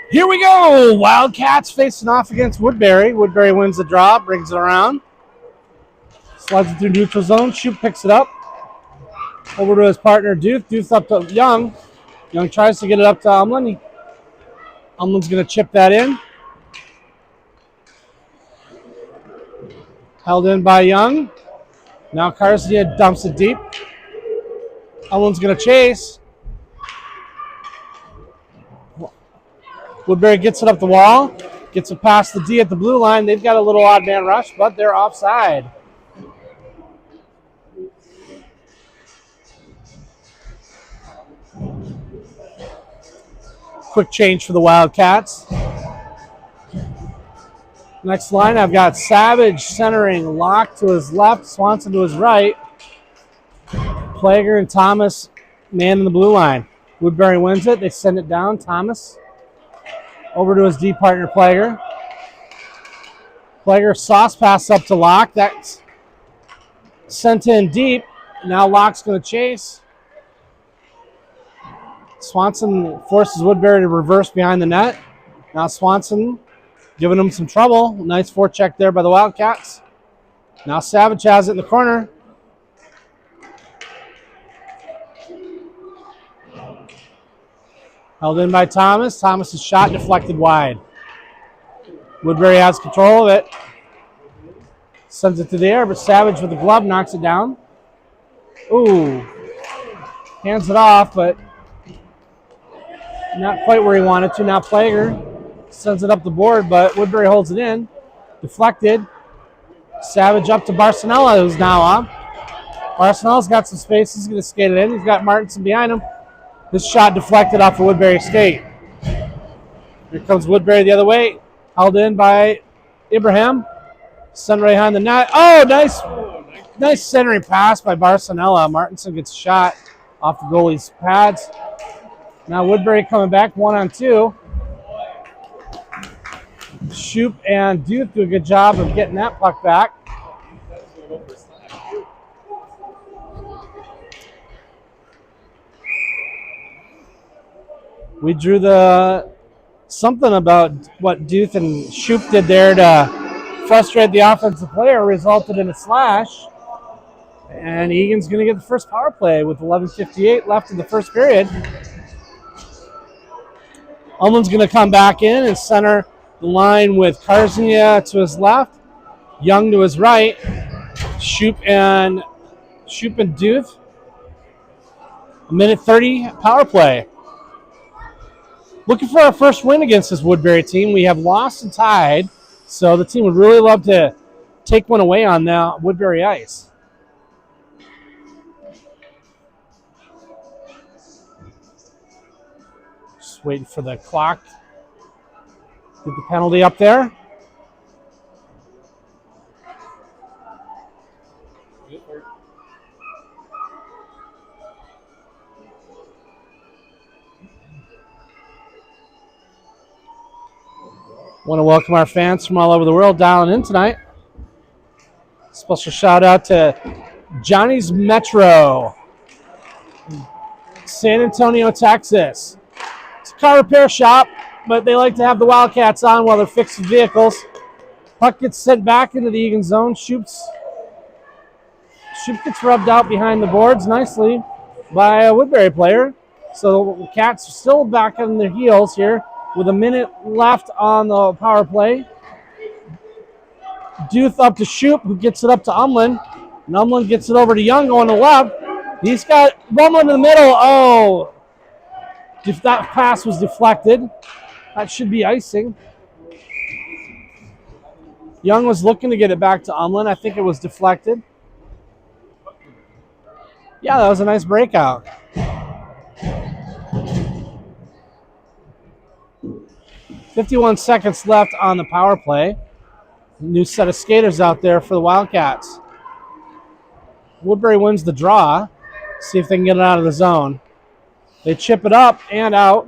Here we go. Wildcats facing off against Woodbury. Woodbury wins the draw, brings it around. Slides it through neutral zone. Shoop picks it up. Over to his partner, Duth. Duth up to Young. Young tries to get it up to Umlin. Umlin's going to chip that in. Held in by Young. Now Garcia dumps it deep. Umlin's going to chase. Woodbury gets it up the wall. Gets it past the D at the blue line. They've got a little odd man rush, but they're offside. Quick change for the Wildcats. Next line, I've got Savage centering, Locke to his left, Swanson to his right. Plager and Thomas man in the blue line. Woodbury wins it. They send it down. Thomas over to his D partner, Plager. Plager sauce pass up to Locke. That's sent in deep. Now Locke's going to chase. Swanson forces Woodbury to reverse behind the net. Now Swanson giving him some trouble. Nice forecheck there by the Wildcats. Now Savage has it in the corner. Held in by Thomas. Thomas's shot deflected wide. Woodbury has control of it. Sends it to the air, but Savage with the glove knocks it down. Ooh. Hands it off, but not quite where he wanted to. Now Plager sends it up the board, but Woodbury holds it in. Deflected. Savage up to Barcinella, who's now off. Barcinella's got some space. He's going to skate it in. He's got Martinson behind him. This shot deflected off of Woodbury skate. Here comes Woodbury the other way. Held in by Ibrahim. Sent right behind the net. Oh, nice centering pass by Barcinella. Martinson gets shot off the goalie's pads. Now Woodbury coming back 1-on-2. Shoop and Duth do a good job of getting that puck back. We drew something about what Duth and Shoop did there to frustrate the offensive player, resulted in a slash. And Egan's going to get the first power play with 11:58 left in the first period. Umlin's going to come back in and center the line with Karznia to his left, Young to his right, Shoop and Duth. 1:30 power play. Looking for our first win against this Woodbury team. We have lost and tied, so the team would really love to take one away on the Woodbury ice. Just waiting for the clock. Get the penalty up there. Want to welcome our fans from all over the world dialing in tonight. Special shout out to Johnny's Metro, San Antonio, Texas. It's a car repair shop, but they like to have the Wildcats on while they're fixing vehicles. Puck gets sent back into the Eagan zone. Shoop gets rubbed out behind the boards nicely by a Woodbury player. So the Cats are still back on their heels here with a minute left on the power play. Duth up to Shoop, who gets it up to Umlin. And Umlin gets it over to Young going to left. He's got Umlin in the middle. Oh, if that pass was deflected, that should be icing. Young was looking to get it back to Umlin. I think it was deflected. Yeah, that was a nice breakout. 51 seconds left on the power play. New set of skaters out there for the Wildcats. Woodbury wins the draw. See if they can get it out of the zone. They chip it up and out.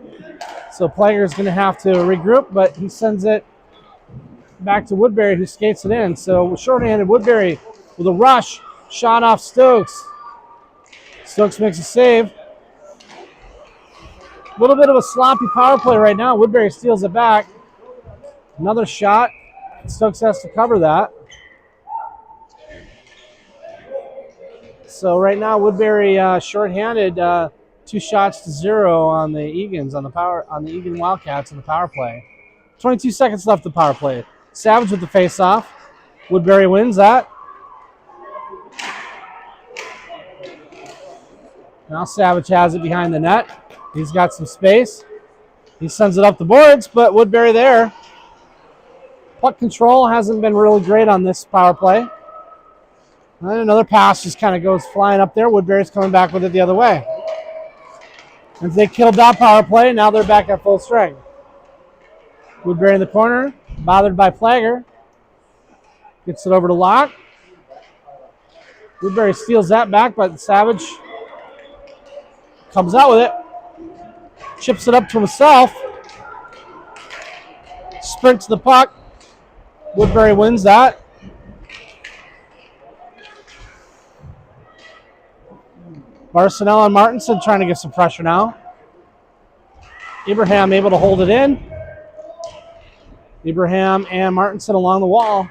So Plager's going to have to regroup, but he sends it back to Woodbury, who skates it in. So shorthanded Woodbury with a rush. Shot off Stokes. Stokes makes a save. A little bit of a sloppy power play right now. Woodbury steals it back. Another shot. Stokes has to cover that. So right now Woodbury shorthanded, 2 shots to 0 on the Eagans on the Eagan Wildcats in the power play. 22 seconds left of the power play. Savage with the face-off. Woodbury wins that. Now Savage has it behind the net. He's got some space. He sends it up the boards, but Woodbury there. Puck control hasn't been really great on this power play. And another pass just kind of goes flying up there. Woodbury's coming back with it the other way. And they killed that power play. Now they're back at full strength. Woodbury in the corner, bothered by Flagger. Gets it over to Locke. Woodbury steals that back, but Savage comes out with it. Chips it up to himself. Sprints the puck. Woodbury wins that. Barcinella and Martinson trying to get some pressure now. Abraham able to hold it in. Abraham and Martinson along the wall.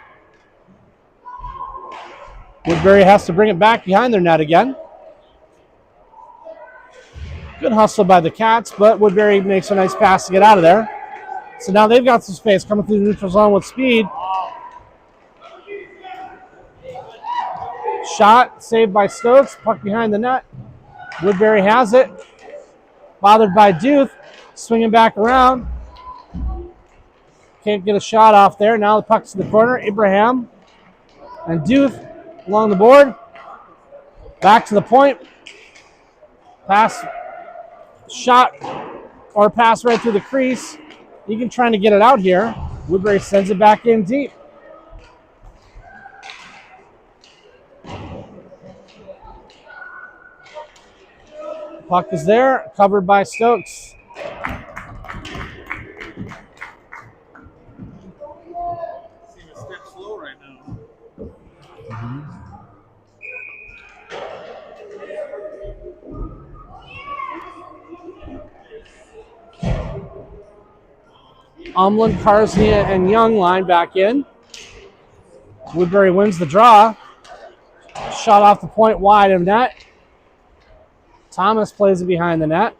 Woodbury has to bring it back behind their net again. Good hustle by the Cats, but Woodbury makes a nice pass to get out of there. So now they've got some space coming through the neutral zone with speed. Shot saved by Stokes. Puck behind the net. Woodbury has it. Bothered by Duth. Swinging back around. Can't get a shot off there. Now the puck's in the corner. Abraham and Duth along the board. Back to the point. Pass. Shot or pass right through the crease. Eagan trying to get it out here. Woodbury sends it back in deep. Puck is there, covered by Stokes. Seems a step slow right now. Umlin, Karsnia, and Young line back in. Woodbury wins the draw. Shot off the point wide of net. Thomas plays it behind the net.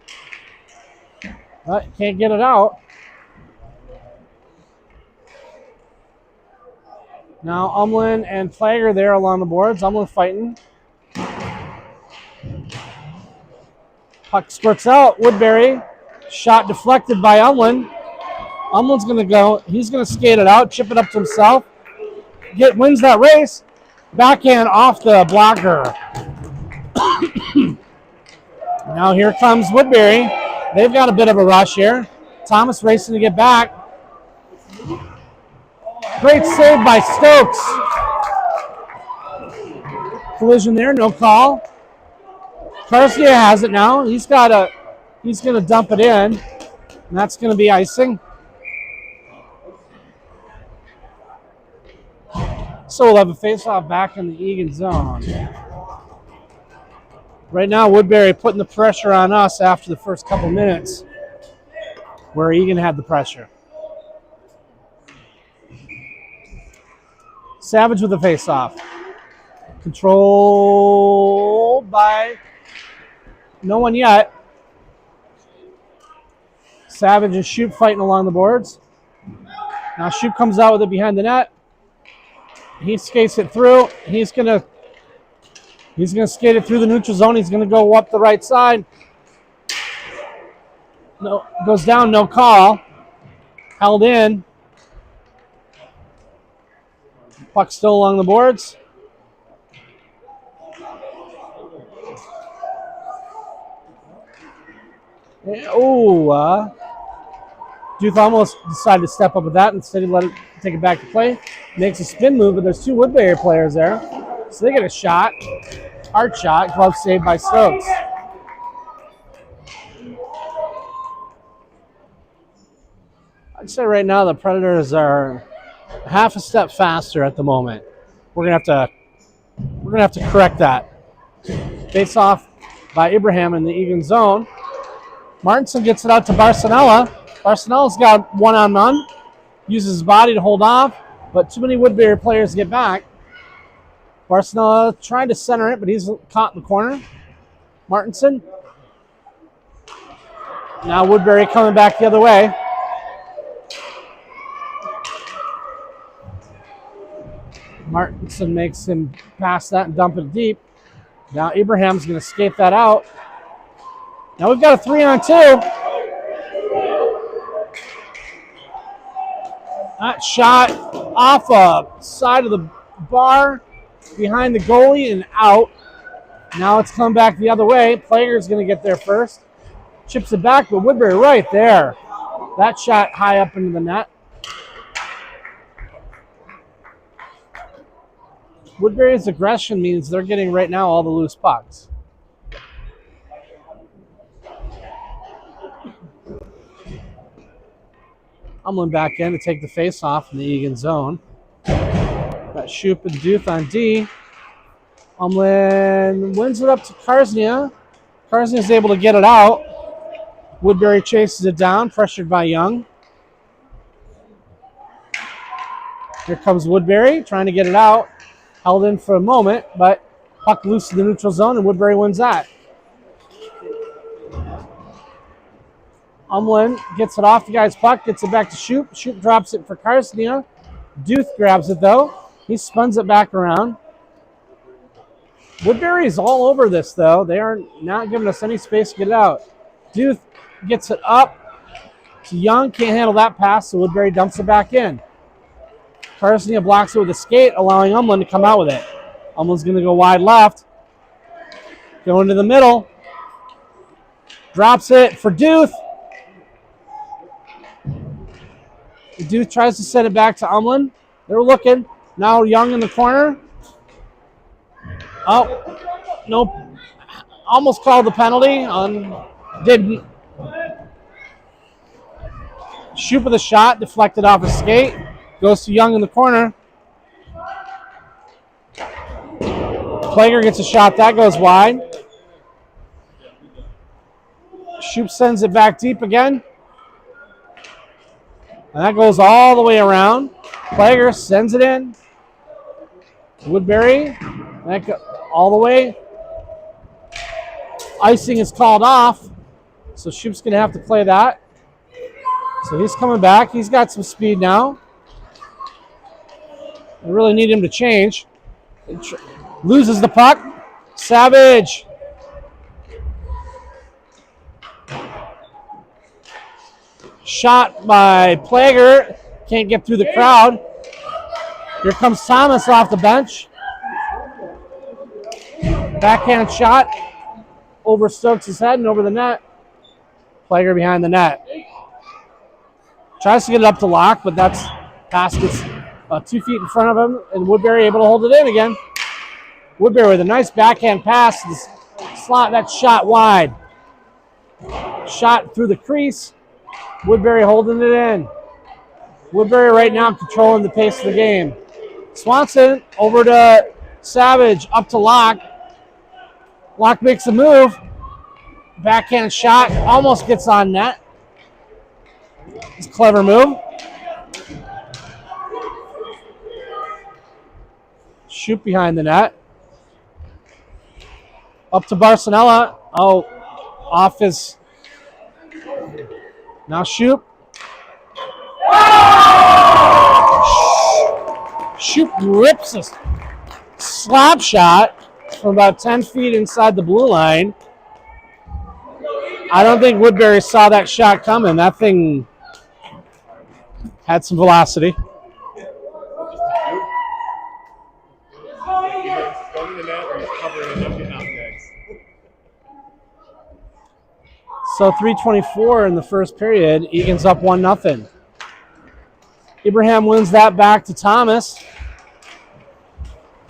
But can't get it out. Now Umlin and Flagger there along the boards. Umlin fighting. Puck squirts out. Woodbury. Shot deflected by Umlin. Umlin's going to go. He's going to skate it out, chip it up to himself. Wins that race. Backhand off the blocker. Now here comes Woodbury. They've got a bit of a rush here. Thomas racing to get back. Great save by Stokes. Collision there, no call. Karsnia has it now. He's going to dump it in. And that's going to be icing. So we'll have a face-off back in the Eagan zone. Right now, Woodbury putting the pressure on us after the first couple minutes where Eagan had the pressure. Savage with the face-off. Controlled by no one yet. Savage and Shoop fighting along the boards. Now Shoop comes out with it behind the net. He skates it through. He's gonna skate it through the neutral zone. He's gonna go up the right side. No, goes down, no call. Held in. Puck still along the boards. Duth almost decided to step up with that. Instead, he let it take it back to play. Makes a spin move, but there's 2 Woodbury players there. So they get a shot. Hard shot. Glove saved by Stokes. I'd say right now the Predators are half a step faster at the moment. We're gonna have to correct that. Face off by Abraham in the Eagan zone. Martinson gets it out to Barcinella. Barcinella's got one-on-one. Uses his body to hold off, but too many Woodbury players get back. Barcinella trying to center it, but he's caught in the corner. Martinson. Now Woodbury coming back the other way. Martinson makes him pass that and dump it deep. Now Abraham's going to skate that out. Now we've got a 3-on-2. That shot off a side of the bar behind the goalie and out. Now it's come back the other way. Plager's going to get there first. Chips it back, but Woodbury right there. That shot high up into the net. Woodbury's aggression means they're getting right now all the loose pucks. Umlin back in to take the face off in the Eagan zone. Got Shoop and Duth on D. Umlin wins it up to Karsnia. Karsnia's able to get it out. Woodbury chases it down, pressured by Young. Here comes Woodbury, trying to get it out. Held in for a moment, but puck loose in the neutral zone, and Woodbury wins that. Umlin gets it off the guy's puck, gets it back to Shoop. Shoop drops it for Karsnia. Duth grabs it, though. He spins it back around. Woodbury is all over this, though. They are not giving us any space to get it out. Duth gets it up to Young. Can't handle that pass, so Woodbury dumps it back in. Karsnia blocks it with a skate, allowing Umlin to come out with it. Umlin's going to go wide left. Go into the middle. Drops it for Duth. Duth tries to send it back to Umlin. They're looking. Now Young in the corner. Oh, nope. Almost called the penalty. Didn't. Shoot with a shot, deflected off a skate. Goes to Young in the corner. Plager gets a shot. That goes wide. Shoop sends it back deep again. And that goes all the way around. Plager sends it in. Woodbury. That go all the way. Icing is called off. So Shoop's going to have to play that. So he's coming back. He's got some speed now. I really need him to change. Loses the puck. Savage. Shot by Plager. Can't get through the crowd. Here comes Thomas off the bench. Backhand shot. Over Stokes' head and over the net. Plager behind the net. Tries to get it up to Locke, but that's pass gets 2 feet in front of him, and Woodbury able to hold it in again. Woodbury with a nice backhand pass. Slot that shot wide. Shot through the crease. Woodbury holding it in. Woodbury right now controlling the pace of the game. Swanson over to Savage, up to Locke. Locke makes a move. Backhand shot, almost gets on net. It's a clever move. Shoot behind the net. Up to Barcinella. Oh, off his. Now Shoop. Shoop rips a slap shot from about 10 feet inside the blue line. I don't think Woodbury saw that shot coming. That thing had some velocity. So 3:24 in the first period. Egan's up 1-0. Abraham wins that back to Thomas.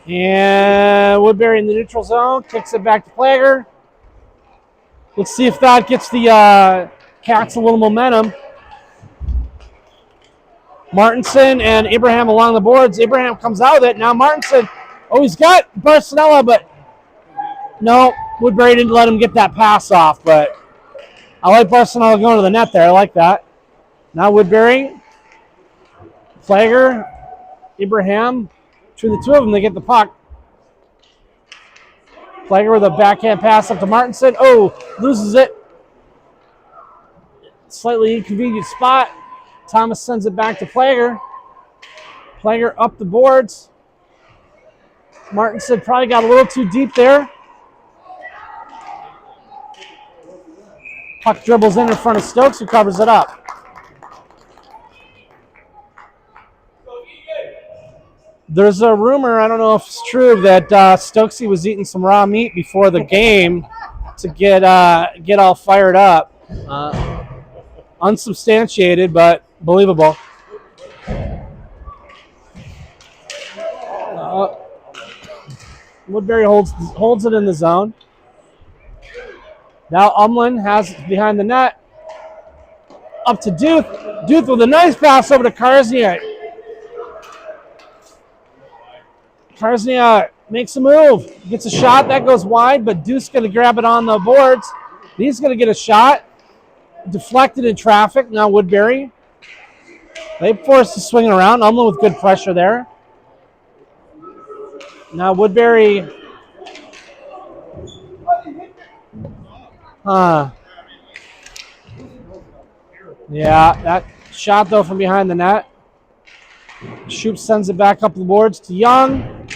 And Woodbury in the neutral zone. Kicks it back to Plager. Let's see if that gets the Cats a little momentum. Martinson and Abraham along the boards. Abraham comes out with it. Now Martinson, he's got Barcinella, but no, Woodbury didn't let him get that pass off, but I like Barcelona going to the net there. I like that. Now Woodbury, Flagger, Ibrahim. Between the two of them, they get the puck. Flagger with a backhand pass up to Martinson. Oh, loses it. Slightly inconvenient spot. Thomas sends it back to Flagger. Flagger up the boards. Martinson probably got a little too deep there. Puck dribbles in front of Stokes, who covers it up. There's a rumor, I don't know if it's true, that Stokesy was eating some raw meat before the game to get all fired up. Unsubstantiated, but believable. Woodbury holds it in the zone. Now Umlin has it behind the net. Up to Duth. Duth with a nice pass over to Karzniak. Karzniak makes a move. Gets a shot. That goes wide, but Duth's going to grab it on the boards. He's going to get a shot. Deflected in traffic. Now Woodbury. They forced to swing it around. Umlin with good pressure there. Now Woodbury. Yeah, that shot though from behind the net. Shoop sends it back up the boards to Young.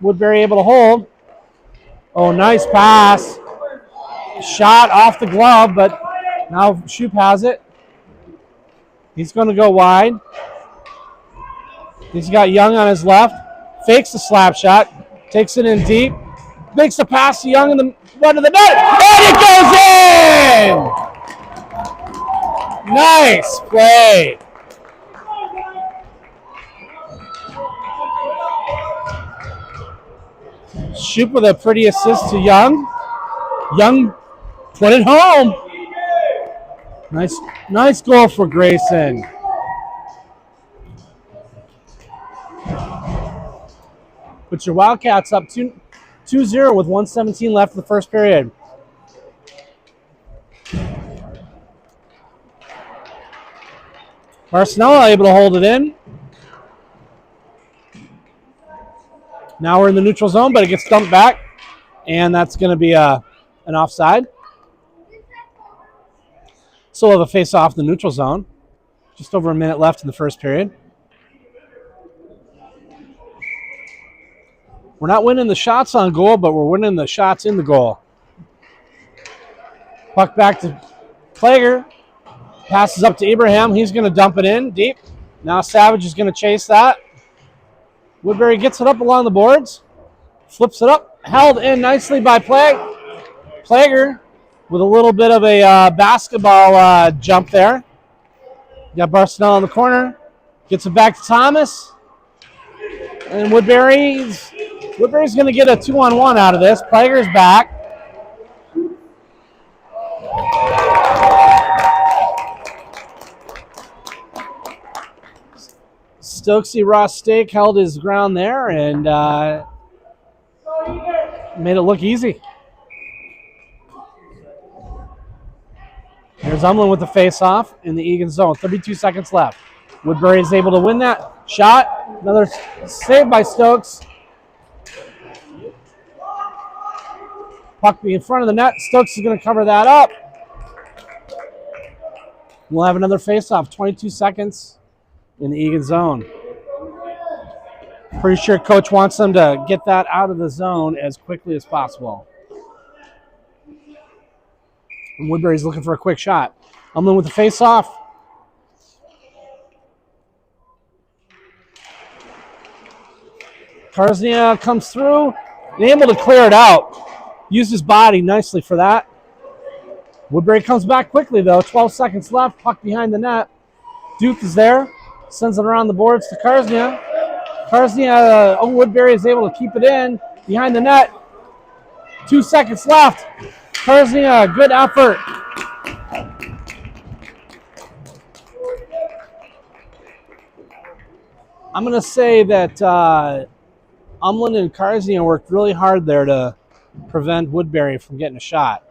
Woodbury able to hold. Oh, nice pass. Shot off the glove, but now Shoop has it. He's going to go wide. He's got Young on his left. Fakes the slap shot. Takes it in deep. Makes the pass to Young in the one of the net. And it goes in! Nice play. Shoop with a pretty assist to Young. Young put it home. Nice goal for Grayson. Put your Wildcats up 2-0 with 1:17 left in the first period. Barcelona able to hold it in. Now we're in the neutral zone, but it gets dumped back, and that's going to be an offside. So we'll have a face-off in the neutral zone. Just over a minute left in the first period. We're not winning the shots on goal, but we're winning the shots in the goal. Puck back to Plager. Passes up to Ibrahim. He's going to dump it in deep. Now Savage is going to chase that. Woodbury gets it up along the boards. Flips it up. Held in nicely by Plager with a little bit of a basketball jump there. Got Barcelona in the corner. Gets it back to Thomas. And Woodbury's going to get a 2-on-1 out of this. Plager's back. Stokesy Ross Steak held his ground there and made it look easy. Here's Umlin with the face-off in the Eagan zone. 32 seconds left. Woodbury is able to win that shot. Another save by Stokes. Puck be in front of the net. Stokes is going to cover that up. We'll have another face-off. 22 seconds in the Eagan zone. Pretty sure coach wants them to get that out of the zone as quickly as possible. And Woodbury's looking for a quick shot. Umlin with the face-off. Karznia comes through and able to clear it out. Used his body nicely for that. Woodbury comes back quickly, though. 12 seconds left. Puck behind the net. Duke is there. Sends it around the boards to Karznia. Karznia, Woodbury is able to keep it in behind the net. 2 seconds left. Karznia, good effort. I'm going to say that Umlin and Karznia worked really hard there to prevent Woodbury from getting a shot.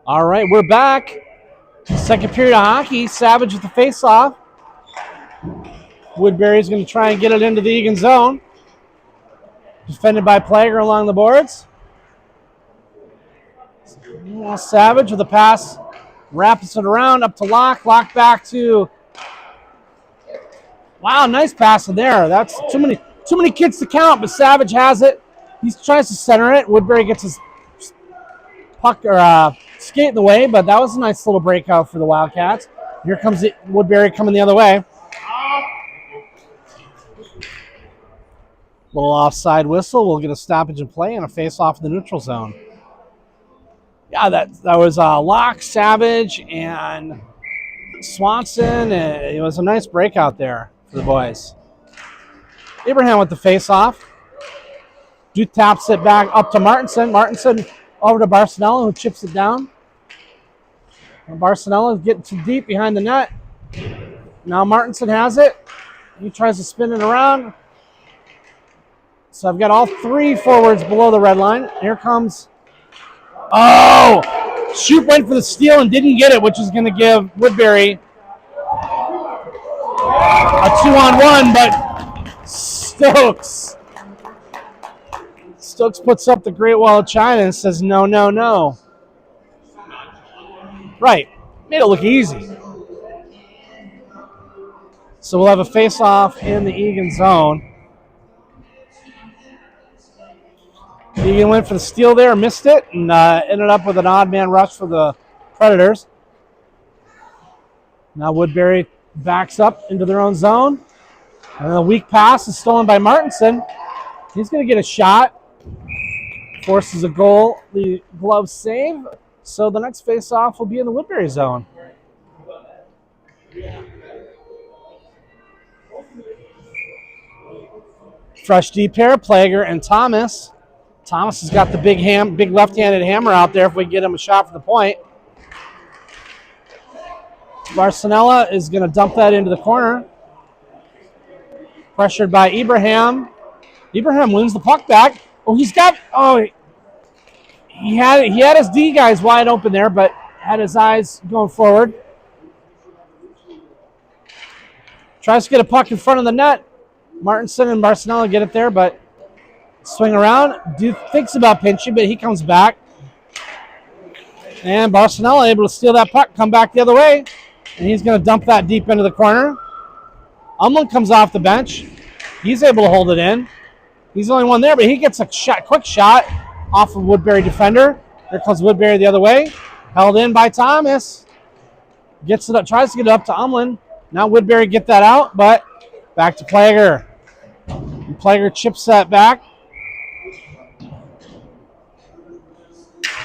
All right, we're back. Second period of hockey. Savage with the face-off. Woodbury's going to try and get it into the Eagan zone. Defended by Plager along the boards. Savage with a pass. Wraps it around up to Locke. Locke back to... Wow, nice pass in there. That's too many kids to count, but Savage has it. He tries to center it. Woodbury gets his puck or skate in the way, but that was a nice little breakout for the Wildcats. Here comes Woodbury coming the other way. Little offside whistle. We'll get a stoppage in play and a face-off in the neutral zone. Yeah, that was Locke, Savage, and Swanson. It was a nice breakout there for the boys. Abraham with the face-off. Duke taps it back up to Martinson. Martinson over to Barcinella, who chips it down. And Barcinella getting too deep behind the net. Now Martinson has it. He tries to spin it around. So I've got all three forwards below the red line. Here comes... Oh! Shoot went for the steal and didn't get it, which is going to give Woodbury a 2-on-1, but Stokes puts up the Great Wall of China and says, no, no, no. Right. Made it look easy. So we'll have a face-off in the Eagan zone. Eagan went for the steal there, missed it, and ended up with an odd man rush for the Predators. Now Woodbury backs up into their own zone. And a weak pass is stolen by Martinson. He's going to get a shot. Forces a goal, the glove save. So the next face-off will be in the Woodbury zone. Fresh deep pair, Plager and Thomas. Thomas has got the big left-handed hammer out there if we get him a shot for the point. Barcinella is going to dump that into the corner. Pressured by Ibrahim. Ibrahim wins the puck back. Oh, he had his D guys wide open there, but had his eyes going forward. Tries to get a puck in front of the net. Martinson and Barcinella get it there, but swing around. Duke thinks about pinching, but he comes back. And Barcinella able to steal that puck, come back the other way, and he's going to dump that deep into the corner. Umlin comes off the bench. He's able to hold it in. He's the only one there, but he gets a quick shot off of Woodbury defender. Here comes Woodbury the other way. Held in by Thomas. Gets it up, tries to get it up to Umlin. Now Woodbury get that out, but back to Plager. And Plager chips that back.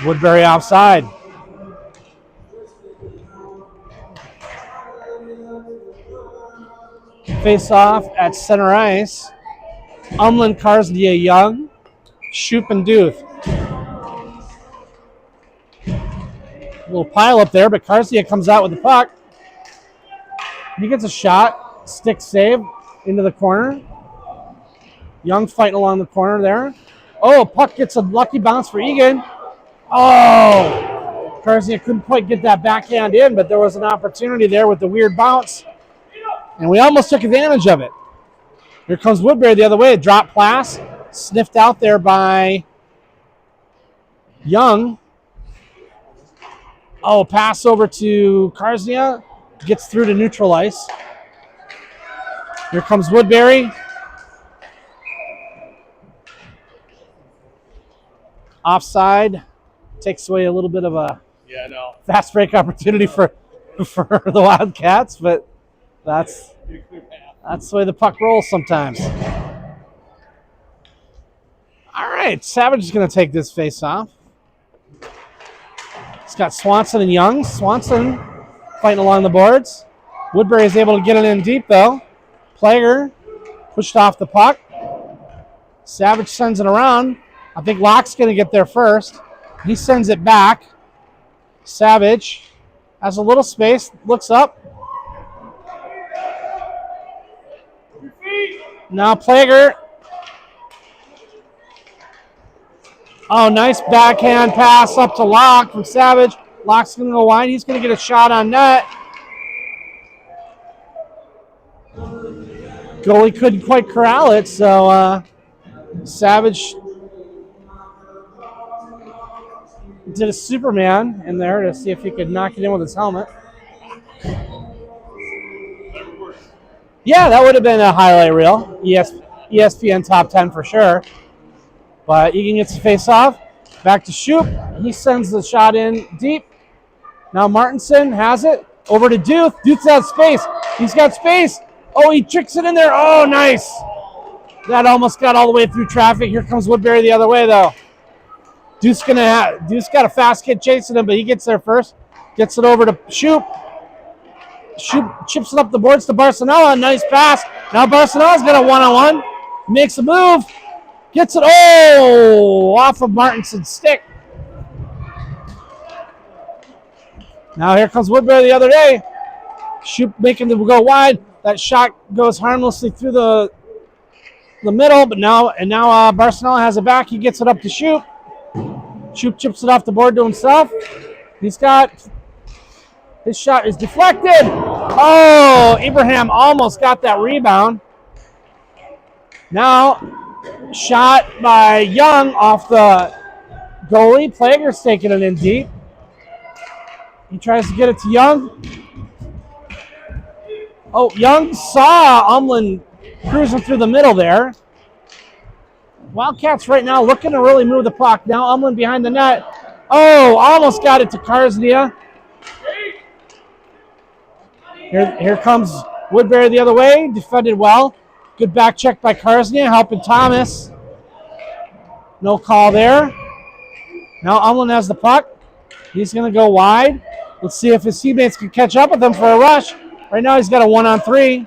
Woodbury offside. Face off at center ice. Umlin, Karsdia, Young, Shoup, and Duth. A little pile up there, but Karsdia comes out with the puck. He gets a shot. Stick save into the corner. Young fighting along the corner there. Oh, puck gets a lucky bounce for Eagan. Oh! Karsdia couldn't quite get that backhand in, but there was an opportunity there with the weird bounce. And we almost took advantage of it. Here comes Woodbury the other way. Drop pass. Sniffed out there by Young. Oh, pass over to Karsdia. Gets through to neutral ice. Here comes Woodbury. Offside. Takes away a little bit of a fast break opportunity for the Wildcats, but that's the way the puck rolls sometimes. All right, Savage is going to take this face off. It's got Swanson and Young. Swanson fighting along the boards. Woodbury is able to get it in deep, though. Plager pushed off the puck. Savage sends it around. I think Locke's going to get there first. He sends it back. Savage has a little space, looks up. Now Plager. Oh, nice backhand pass up to Locke from Savage. Locke's going to go wide. He's going to get a shot on net. Goalie couldn't quite corral it, so Savage did a Superman in there to see if he could knock it in with his helmet. Yeah, that would have been a highlight reel. ESPN top 10 for sure. But Eagan gets the face off. Back to Shoop. He sends the shot in deep. Now Martinson has it. Over to Duth. Duth's got space. He's got space. Oh, he tricks it in there. Oh, nice. That almost got all the way through traffic. Here comes Woodbury the other way, though. Duth's got a fast kid chasing him, but he gets there first. Gets it over to Shoop. Shoop chips it up the boards to Barcelona. Nice pass. Now Barcelona's got a one-on-one. Makes a move. Gets it, off of Martinson's stick. Now here comes Woodbury the other day. Shoop making them go wide. That shot goes harmlessly through the middle, but now Barcelona has it back. He gets it up to Shoop. Shoop chips it off the board to himself. His shot is deflected. Oh, Abraham almost got that rebound. Now, shot by Young off the goalie. Plager's taking it in deep. He tries to get it to Young. Oh, Young saw Umlin cruising through the middle there. Wildcats right now looking to really move the puck. Now Umlin behind the net. Oh, almost got it to Karsnia. Here comes Woodbury the other way. Defended well. Good back check by Karsnia, helping Thomas. No call there. Now Umlin has the puck. He's going to go wide. Let's see if his teammates can catch up with him for a rush. Right now he's got a 1-on-3.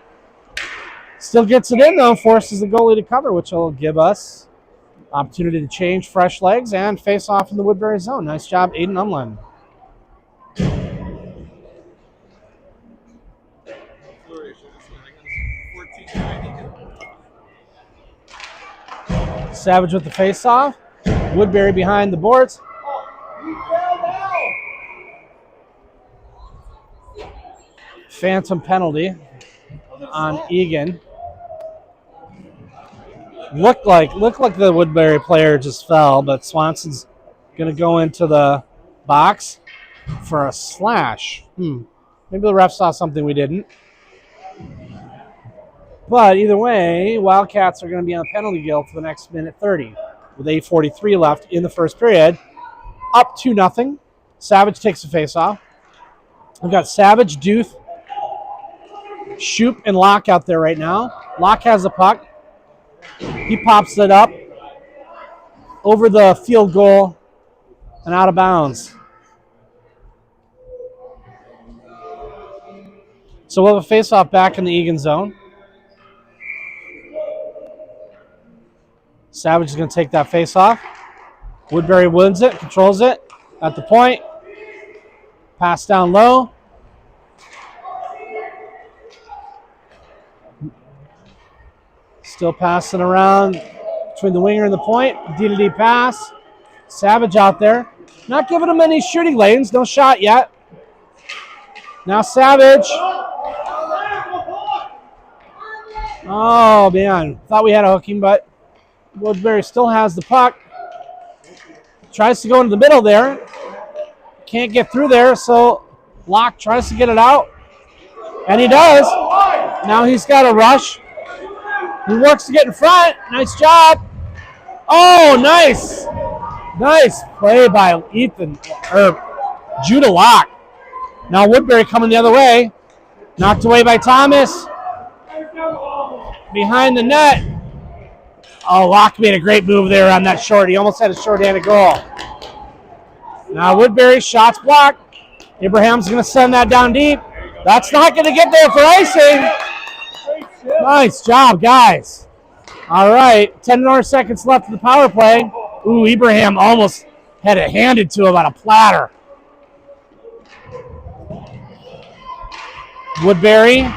Still gets it in, though. Forces the goalie to cover, which will give us opportunity to change fresh legs and face off in the Woodbury zone. Nice job, Aiden Umlin. Savage with the face-off. Woodbury behind the boards. Phantom penalty on Eagan. Looked like the Woodbury player just fell, but Swanson's going to go into the box for a slash. Maybe the ref saw something we didn't. But either way, Wildcats are going to be on a penalty kill for the next minute 30 with 8:43 left in the first period. Up 2-0. Savage takes the face-off. We've got Savage, Duth, Shoop, and Locke out there right now. Locke has the puck. He pops it up over the field goal and out of bounds. So we'll have a face-off back in the Eagan zone. Savage is going to take that face-off. Woodbury wins it, controls it at the point. Pass down low. Still passing around between the winger and the point. D-to-D pass. Savage out there. Not giving him any shooting lanes. No shot yet. Now Savage. Oh, man. Thought we had a hooking, but Woodbury still has the puck. Tries to go into the middle there. Can't get through there, so Locke tries to get it out. And he does. Now he's got a rush. He works to get in front. Nice job. Oh, nice. Nice play by Judah Locke. Now Woodbury coming the other way. Knocked away by Thomas. Behind the net. Oh, Locke made a great move there on that short. He almost had a short-handed goal. Now Woodbury, shots blocked. Abraham's going to send that down deep. That's not going to get there for icing. Nice job, guys. All right, 10 more seconds left in the power play. Ooh, Abraham almost had it handed to him on a platter. Woodbury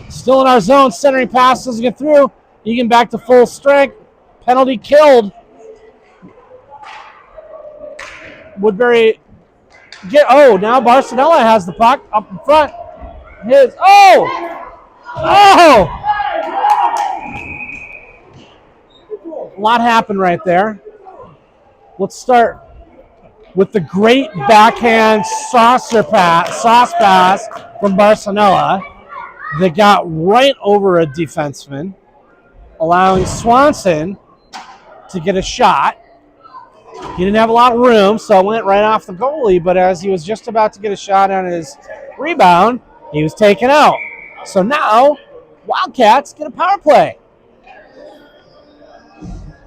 still in our zone. Centering pass doesn't get through. Eagan back to full strength. Penalty killed. Woodbury Now Barcelona has the puck up in front. A lot happened right there. Let's start with the great backhand sauce pass from Barcelona that got right over a defenseman, allowing Swanson to get a shot. He didn't have a lot of room, so it went right off the goalie, but as he was just about to get a shot on his rebound, he was taken out. So now, Wildcats get a power play.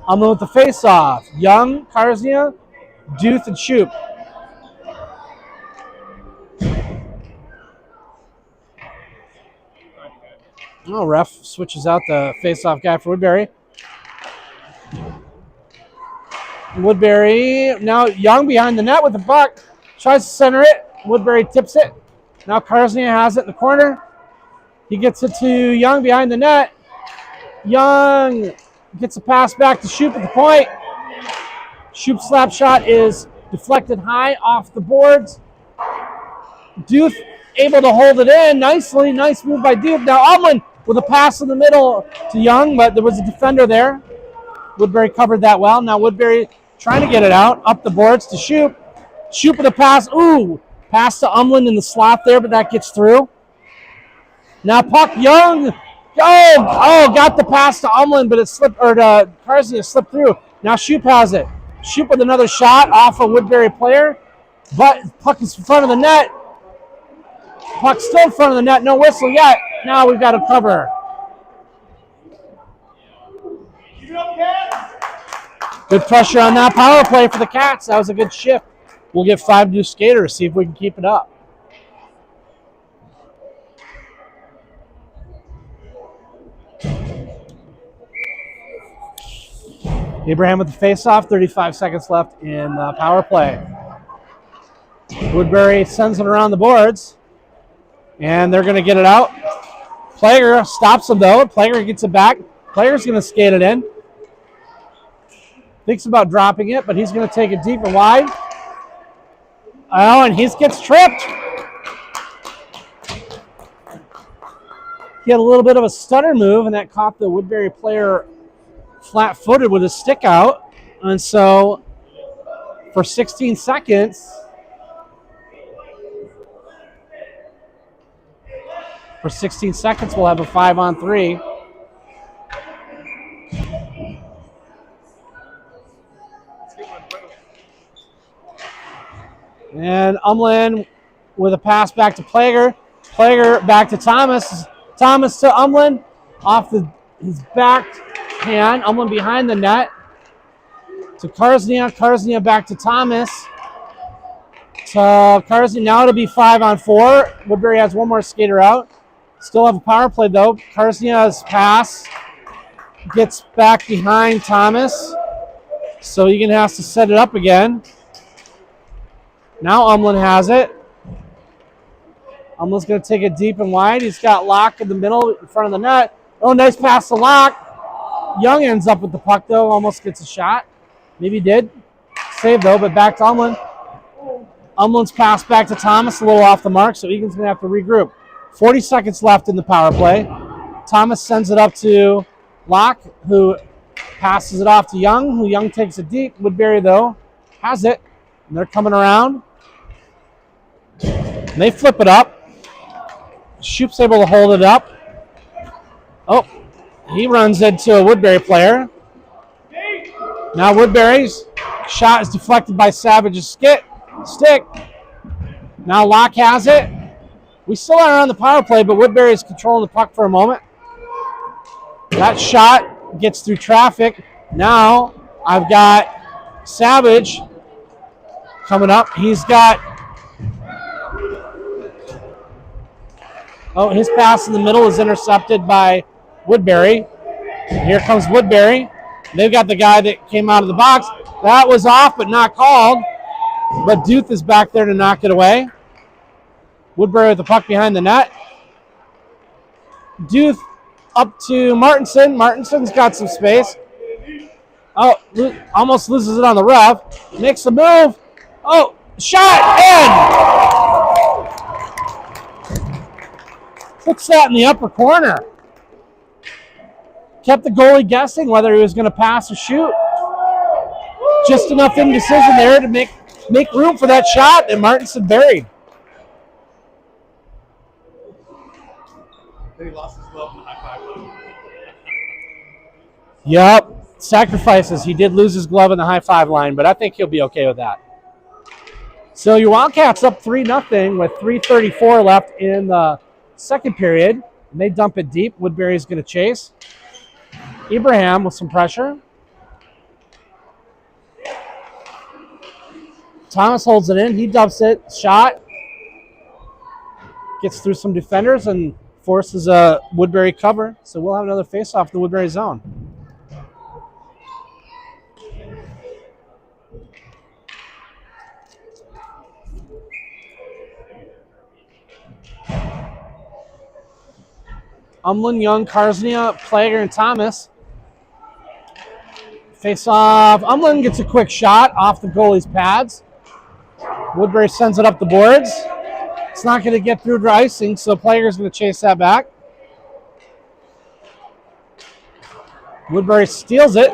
I'm with the face-off. Young, Karznia, Duth, and Shoup. Ref switches out the face-off guy for Woodbury. Woodbury, now Young behind the net with the puck. Tries to center it. Woodbury tips it. Now Karznia has it in the corner. He gets it to Young behind the net. Young gets a pass back to Shoup at the point. Shoup's slap shot is deflected high off the boards. Duth able to hold it in nicely. Nice move by Duth. Now Umlin with a pass in the middle to Young, but there was a defender there. Woodbury covered that well. Now Woodbury trying to get it out. Up the boards to Shoup. Shoup with a pass. Pass to Umlin in the slot there, but that gets through. Now puck Young. Got the pass to Umlin, but it slipped, or to Karznia slipped through. Now Shoup has it. Shoup with another shot off a Woodbury player, but puck is in front of the net. Puck still in front of the net. No whistle yet. Now we've got a cover. Good pressure on that power play for the Cats. That was a good shift. We'll get 5 new skaters, see if we can keep it up. Abraham with the face-off, 35 seconds left in the power play. Woodbury sends it around the boards, and they're going to get it out. Plager stops him, though. Plager gets it back. Plager's going to skate it in. Thinks about dropping it, but he's going to take it deep and wide. And he gets tripped. He had a little bit of a stutter move, and that caught the Woodbury player flat-footed with his stick out. And so for 16 seconds, we'll have a 5-on-3. And Umlin with a pass back to Plager. Plager back to Thomas. Thomas to Umlin. Off his back hand. Umlin behind the net. To Karznia. Karznia back to Thomas. To Karznia. Now it'll be 5-on-4. Woodbury has one more skater out. Still have a power play, though. Karznia's pass gets back behind Thomas. So Eagan has to set it up again. Now Umlin has it. Umlin's going to take it deep and wide. He's got Locke in the middle in front of the net. Nice pass to Locke. Young ends up with the puck, though. Almost gets a shot. Maybe did. Save, though, but back to Umlin. Umlin's pass back to Thomas, a little off the mark, so Eagan's going to have to regroup. 40 seconds left in the power play. Thomas sends it up to Locke, who passes it off to Young, who Young takes it deep. Woodbury, though, has it. And they're coming around. And they flip it up. Shoup's able to hold it up. He runs into a Woodbury player. Now Woodbury's shot is deflected by Savage's stick. Now Locke has it. We still are on the power play, but Woodbury is controlling the puck for a moment. That shot gets through traffic. Now I've got Savage coming up. He's got his pass in the middle is intercepted by Woodbury. Here comes Woodbury. They've got the guy that came out of the box. That was off, but not called. But Duth is back there to knock it away. Woodbury with the puck behind the net. Duth up to Martinson. Martinson's got some space. Almost loses it on the ref. Makes a move. Shot in! Puts that in the upper corner. Kept the goalie guessing whether he was going to pass or shoot. Just enough indecision there to make room for that shot that Martinson buried. He lost his glove in the high five. Yep. Sacrifices. He did lose his glove in the high five line, but I think he'll be okay with that. So your Wildcats up 3-0 with 3:34 left in the second period. And they dump it deep. Woodbury's going to chase. Ibrahim with some pressure. Thomas holds it in. He dumps it. Shot. Gets through some defenders and forces a Woodbury cover. So we'll have another face-off in the Woodbury zone. Umlin, Young, Karsnia, Plager, and Thomas. Face off. Umlin gets a quick shot off the goalie's pads. Woodbury sends it up the boards. It's not going to get through to icing, so Plager's going to chase that back. Woodbury steals it.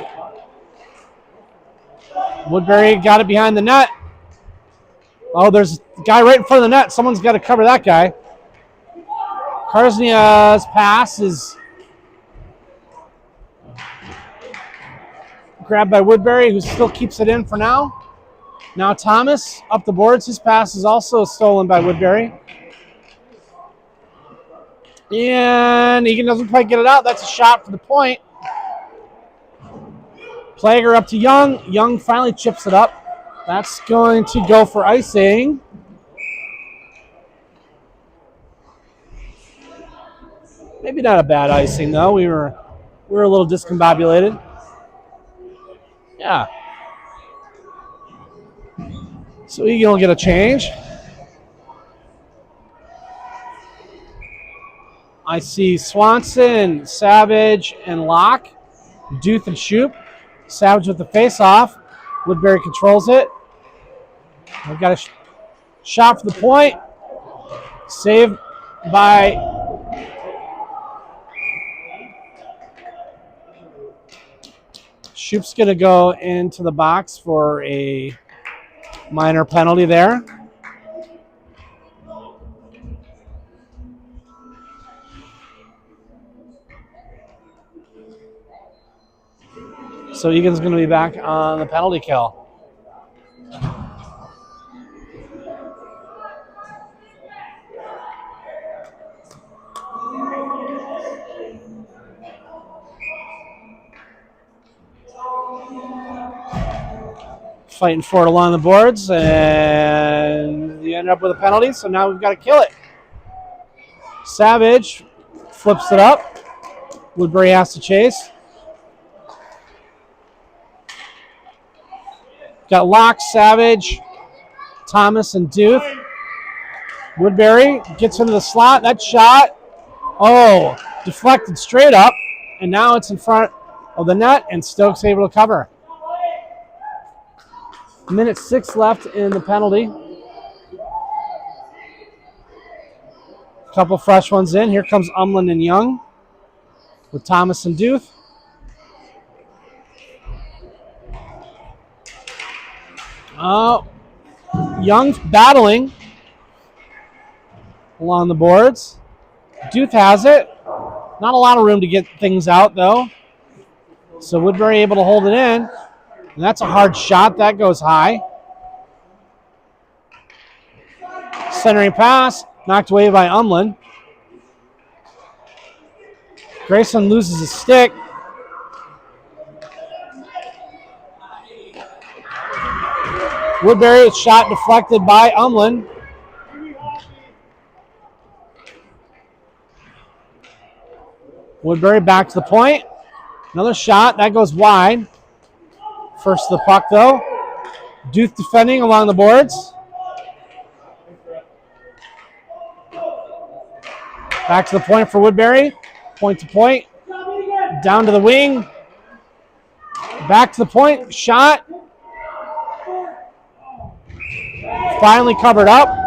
Woodbury got it behind the net. Oh, there's a guy right in front of the net. Someone's got to cover that guy. Karsnia's pass is grabbed by Woodbury, who still keeps it in for now. Now Thomas up the boards. His pass is also stolen by Woodbury. And Eagan doesn't quite get it out. That's a shot for the point. Plager up to Young. Young finally chips it up. That's going to go for icing. Maybe not a bad icing, though. We were a little discombobulated. Yeah. So Eagan will get a change. I see Swanson, Savage, and Locke. Duth and Shoop. Savage with the face-off. Woodbury controls it. We've got a shot for the point. Saved by Shoop's going to go into the box for a minor penalty there. So Egan's going to be back on the penalty kill. Fighting for it along the boards, and you end up with a penalty, so now we've got to kill it. Savage flips it up. Woodbury has to chase. Got Locke, Savage, Thomas, and Duth. Woodbury gets into the slot. That shot, deflected straight up, and now it's in front of the net, and Stokes able to cover. Minute 6 left in the penalty. A couple fresh ones in. Here comes Umlin and Young with Thomas and Duth. Young's battling along the boards. Duth has it. Not a lot of room to get things out, though. So Woodbury able to hold it in. And that's a hard shot. That goes high. Centering pass. Knocked away by Umlin. Grayson loses his stick. Woodbury, shot deflected by Umlin. Woodbury back to the point. Another shot. That goes wide. First to the puck, though. Duth defending along the boards. Back to the point for Woodbury. Point to point. Down to the wing. Back to the point. Shot. finally covered up.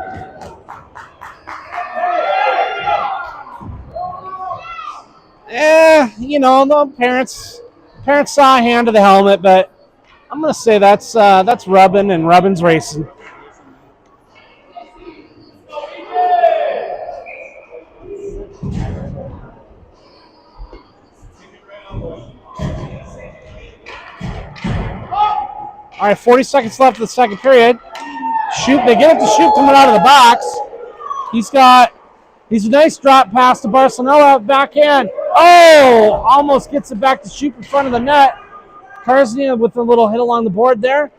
You know, the parents saw a hand to the helmet, but I'm going to say that's Rubbin, and Rubbin's racing. All right, 40 seconds left of the second period. They get it to Shoop coming out of the box. He's a nice drop pass to Barcelona, backhand. Oh, almost gets it back to Shoop in front of the net. Karznia with a little hit along the board there.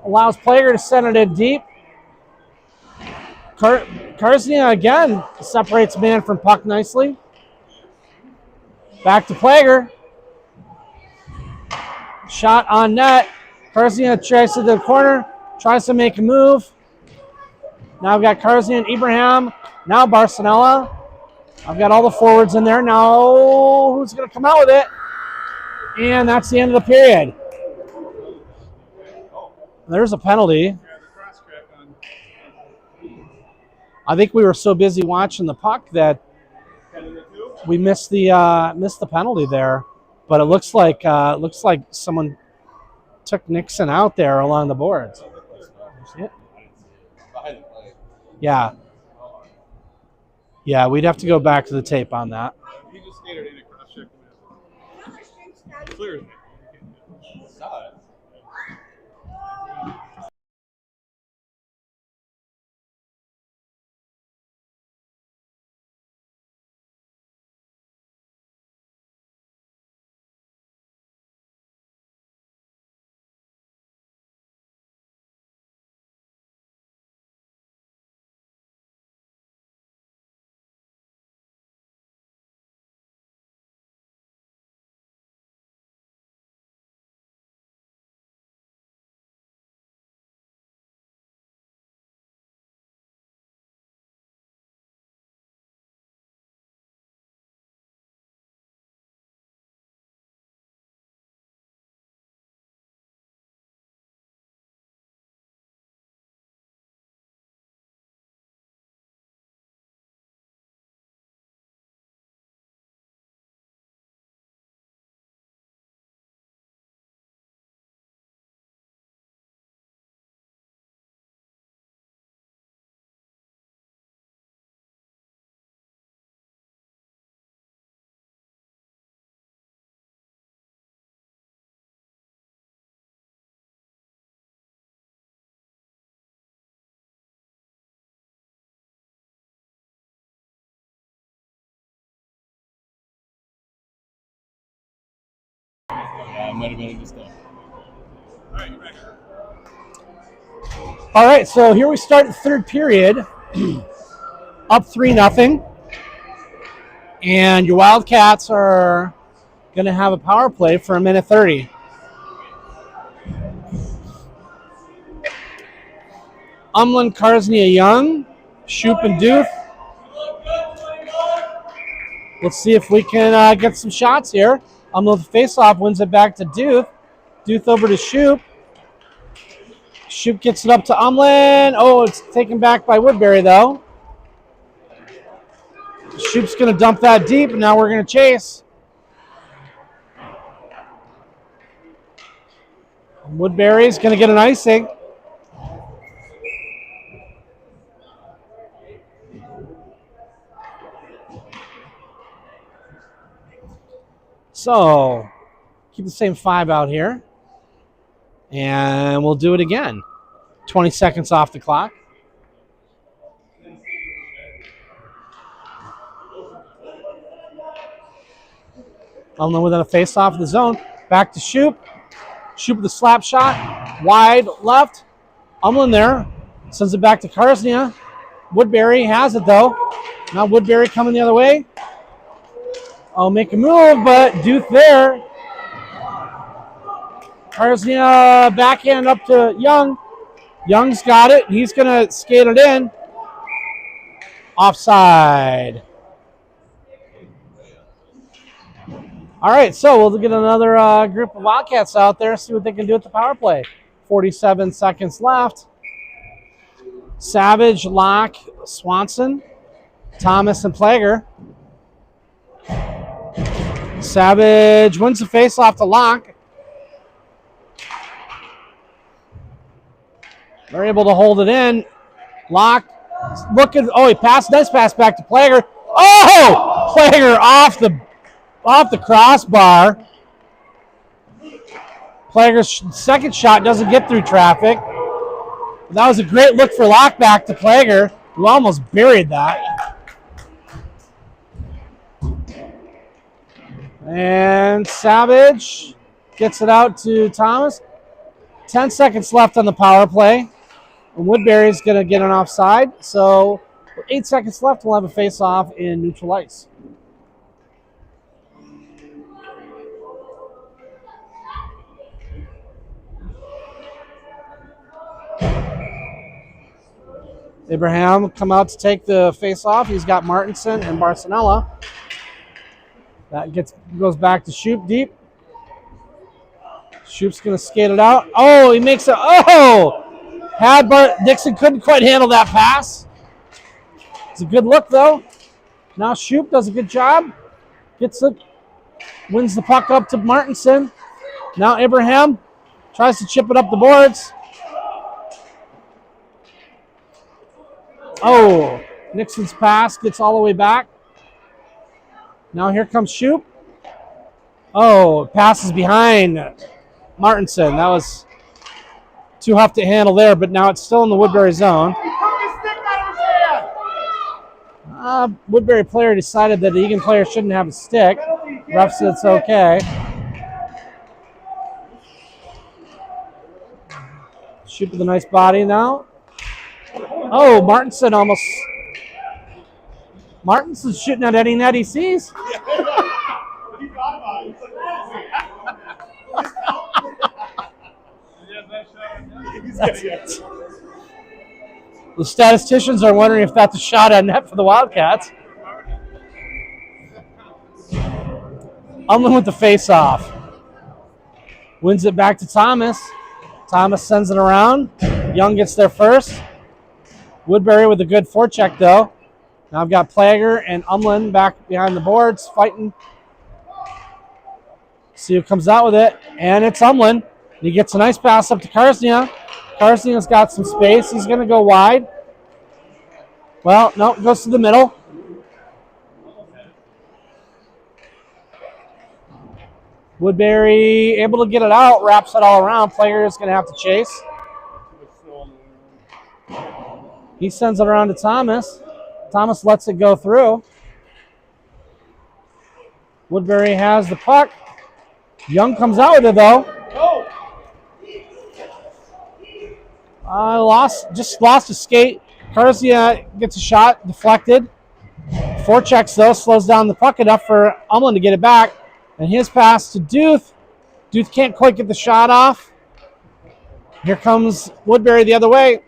Allows Plager to send it in deep. Karznia again separates man from puck nicely. Back to Plager. Shot on net. Karznia tries to the corner, tries to make a move. Now I've got Karznia and Ibrahim. Now Barcelona. I've got all the forwards in there. Now who's going to come out with it? And that's the end of the period. There's a penalty. I think we were so busy watching the puck that we missed the penalty there. But it looks like someone took Nixon out there along the boards. See it? Yeah. Yeah, we'd have to go back to the tape on that. He just skated in a cross check. Clear. Saw it. Might have been into stuff. All right, so here we start the third period, up 3-0, and your Wildcats are going to have a power play for 1:30. Umlin, Karznia, Young, Shoop, and Duth. Let's see if we can get some shots here. Umlin with the faceoff wins it back to Duth. Duth over to Shoop. Shoop gets it up to Umlin. Oh, it's taken back by Woodbury, though. Shoop's going to dump that deep, and now we're going to chase. Woodbury's going to get an icing. So, keep the same 5 out here. And we'll do it again. 20 seconds off the clock. Umlin within a face-off of the zone. Back to Shoop. Shoop with a slap shot. Wide left. Umlin there. Sends it back to Karznia. Woodbury has it, though. Now Woodbury coming the other way. I'll make a move, but Duth there. Karznia backhand up to Young. Young's got it. He's going to skate it in. Offside. All right, so we'll get another group of Wildcats out there, see what they can do at the power play. 47 seconds left. Savage, Locke, Swanson, Thomas, and Plager. Savage wins the face-off to Locke. They're able to hold it in. Locke looking. Oh, he passed. Nice pass back to Plager. Oh, Plager off the crossbar. Plager's second shot doesn't get through traffic. That was a great look for Locke back to Plager, who almost buried that. And Savage gets it out to Thomas. 10 seconds left on the power play. And Woodbury's going to get an offside. So, with 8 seconds left, we'll have a face-off in neutral ice. Abraham come out to take the face-off. He's got Martinson and Barcinella. That goes back to Shoop deep. Shoop's going to skate it out. Oh, he makes it. Oh! Dixon couldn't quite handle that pass. It's a good look, though. Now Shoop does a good job. Wins the puck up to Martinson. Now Abraham tries to chip it up the boards. Oh, Nixon's pass gets all the way back. Now here comes Shoop. Oh, passes behind Martinson. That was too tough to handle there, but now it's still in the Woodbury zone. Woodbury player decided that the Eagan player shouldn't have a stick. Ref said it's okay. Shoop with a nice body now. Oh, Martinson's shooting at any net he sees. The statisticians are wondering if that's a shot at net for the Wildcats. Umlin with the face-off. Wins it back to Thomas. Thomas sends it around. Young gets there first. Woodbury with a good forecheck, though. Now I've got Plager and Umlin back behind the boards fighting. See who comes out with it. And it's Umlin. He gets a nice pass up to Karsnia. Karsnia's got some space. He's going to go wide. Well, no, goes to the middle. Woodbury able to get it out, wraps it all around. Plager is going to have to chase. He sends it around to Thomas. Thomas lets it go through. Woodbury has the puck. Young comes out with it, though. Just lost a skate. Karzia gets a shot, deflected. Forechecks, though, slows down the puck enough for Umlin to get it back. And his pass to Duth. Duth can't quite get the shot off. Here comes Woodbury the other way.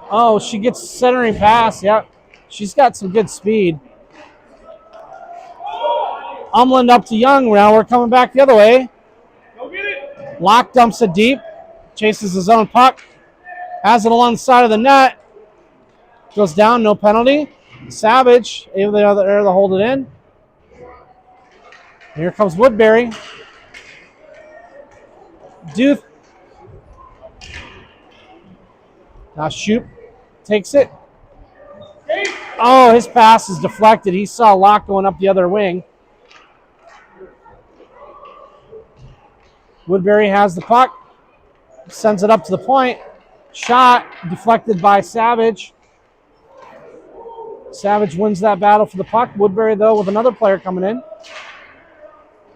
Oh, she gets a centering pass. Yep. She's got some good speed. Umlin up to Young. Now we're coming back the other way. Go get it. Locke dumps it deep. Chases his own puck. Has it along the side of the net. Goes down, no penalty. Savage able to hold it in. Here comes Woodbury. Duth. Now Shoop takes it. Oh, his pass is deflected. He saw Locke going up the other wing. Woodbury has the puck. Sends it up to the point. Shot deflected by Savage. Savage wins that battle for the puck. Woodbury, though, with another player coming in.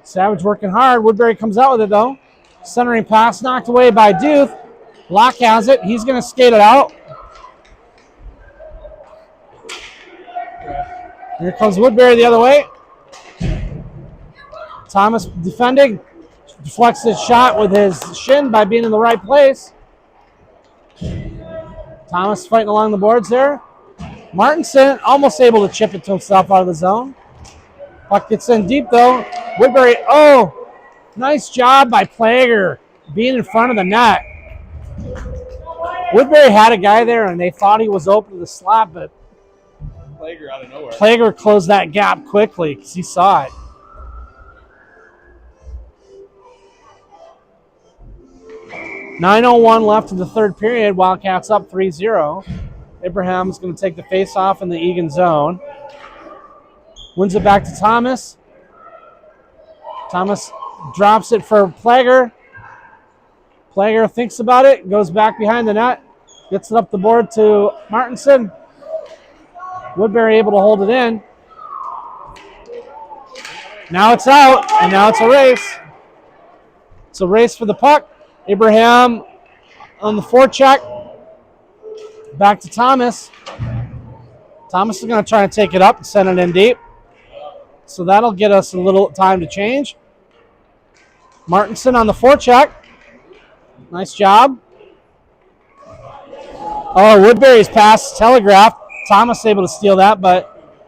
Savage working hard. Woodbury comes out with it, though. Centering pass knocked away by Duth. Locke has it. He's going to skate it out. Here comes Woodbury the other way. Thomas defending. Deflects his shot with his shin by being in the right place. Thomas fighting along the boards there. Martinson almost able to chip it to himself out of the zone. Puck gets in deep, though. Woodbury, Nice job by Plager being in front of the net. Woodbury had a guy there, and they thought he was open to the slot, but Plager out of nowhere. Plager closed that gap quickly because he saw it. .9:01 left in the third period. Wildcats up 3-0. Abraham's going to take the face-off in the Eagan zone. Wins it back to Thomas. Thomas drops it for Plager. Plager thinks about it, goes back behind the net, gets it up the board to Martinson. Woodbury able to hold it in. Now it's out, and now it's a race. It's a race for the puck. Abraham on the forecheck. Back to Thomas. Thomas is going to try and take it up and send it in deep. So that'll get us a little time to change. Martinson on the forecheck. Nice job. Oh, Woodbury's pass telegraphed. Thomas able to steal that, but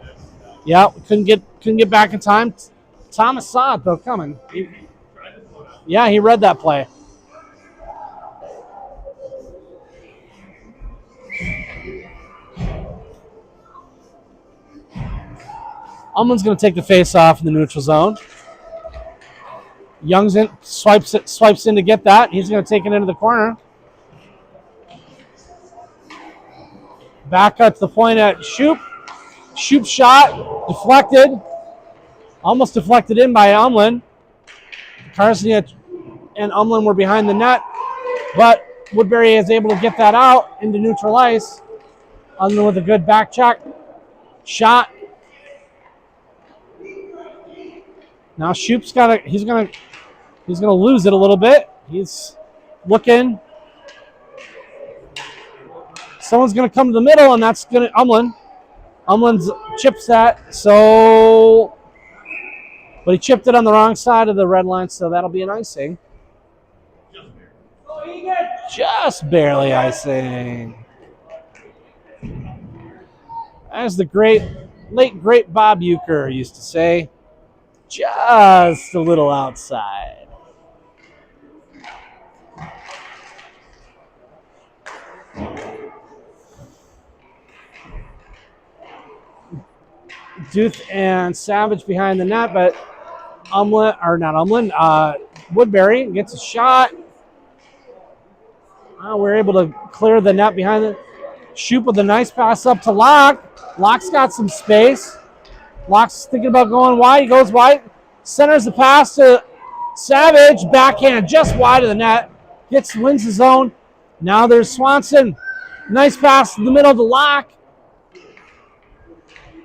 yeah, couldn't get back in time. Thomas saw it though coming. Yeah, he read that play. Umland's going to take the face off in the neutral zone. Young's in, swipes in to get that. He's going to take it into the corner. Back up to the point at Shoop. Shoop shot, deflected. Almost deflected in by Umland. Karsnia and Umland were behind the net, but Woodbury is able to get that out into neutral ice. Umland with a good back check. Shot. Now Shoop's he's gonna lose it a little bit. He's looking. Someone's gonna come to the middle, and that's gonna Umland. Umland's chips that, but he chipped it on the wrong side of the red line, so that'll be an icing. Just barely icing. As the late great Bob Euchre used to say, just a little outside. Duth and Savage behind the net, but Woodbury gets a shot. We're able to clear the net behind it. Shoop with a nice pass up to Locke. Locke's got some space. Locke's thinking about going wide. He goes wide. Centers the pass to Savage. Backhand just wide of the net. Wins the zone. Now there's Swanson. Nice pass in the middle to Locke.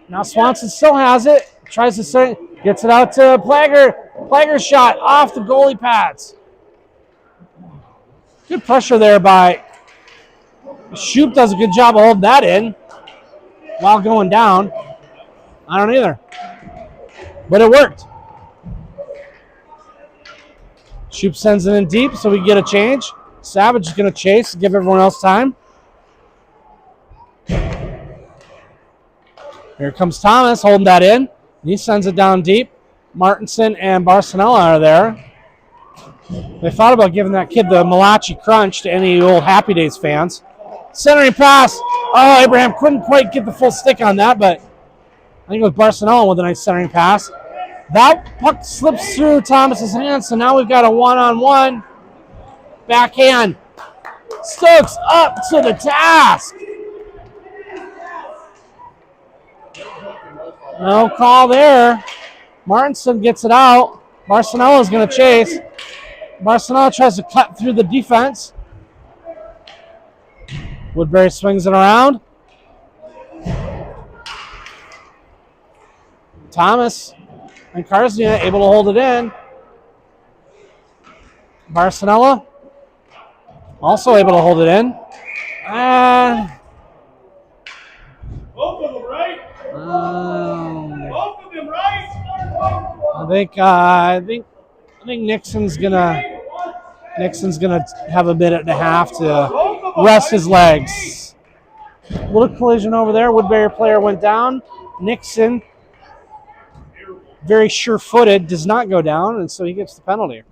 Now Swanson still has it. Tries to say, gets it out to Plager. Plager shot off the goalie pads. Good pressure there by Shoop. Does a good job of holding that in while going down. I don't either. But it worked. Shoop sends it in deep so we get a change. Savage is going to chase, give everyone else time. Here comes Thomas holding that in. And he sends it down deep. Martinson and Barcelona are there. They thought about giving that kid the Malachi Crunch to any old Happy Days fans. Centering pass. Oh, Abraham couldn't quite get the full stick on that, but I think it was Barcelona with a nice centering pass. That puck slips through Thomas's hands, so now we've got a one-on-one. Backhand. Stokes up to the task. No call there. Martinson gets it out. Barcelona's going to chase. Barcelona tries to cut through the defense. Woodbury swings it around. Thomas and Karsnia able to hold it in. Barcelona also able to hold it in. Both of them right. Both of them right. I think Nixon's gonna have a minute and a half to rest his legs. Little collision over there. Woodbury player went down. Nixon, very sure-footed, does not go down, and so he gets the penalty.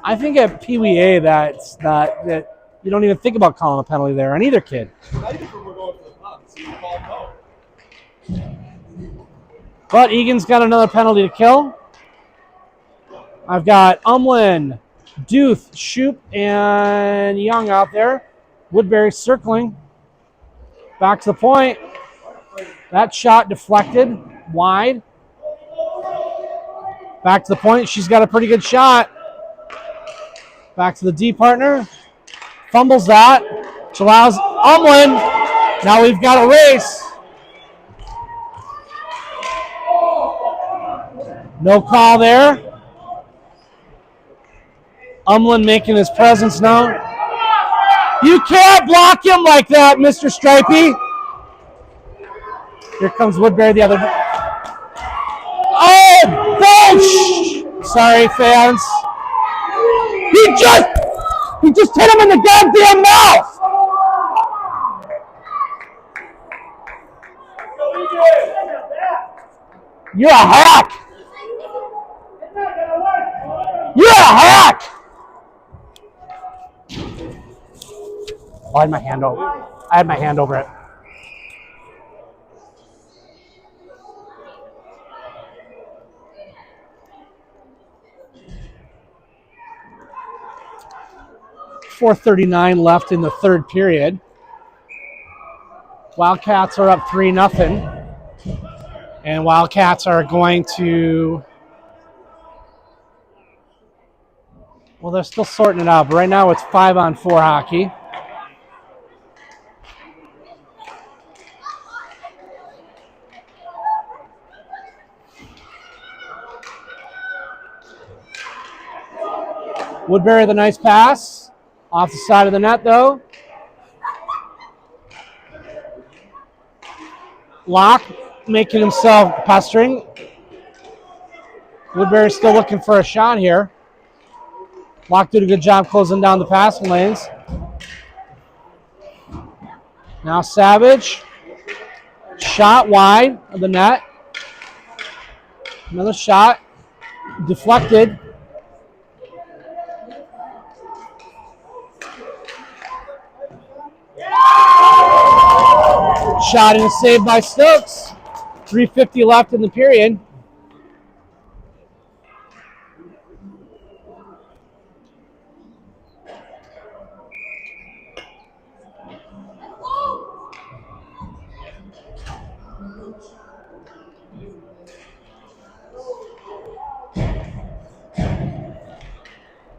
I think at PWA that you don't even think about calling a penalty there on either kid. Not even when we're going for the punt. So you call no. But Egan's got another penalty to kill. I've got Umlin, Duth, Shoup, and Young out there. Woodbury circling. Back to the point. That shot deflected wide. Back to the point. She's got a pretty good shot. Back to the D partner. Fumbles that. Which allows Umlin. Now we've got a race. No call there. Umlin making his presence known. You can't block him like that, Mr. Stripey. Here comes Woodbury the other. Oh, bullsh! Sorry, fans. He just hit him in the goddamn mouth. You're a hack. You're a hack. Oh, I had my hand over it. .439 left in the third period. Wildcats are up 3-0. And Wildcats are going to... Well, they're still sorting it out, but right now it's 5-on-4 hockey. Woodbury, the nice pass. Off the side of the net, though. Locke making himself pestering. Woodbury still looking for a shot here. Locke did a good job closing down the passing lanes. Now Savage. Shot wide of the net. Another shot. Deflected. Shot and a save by Stokes. 3:50 left in the period.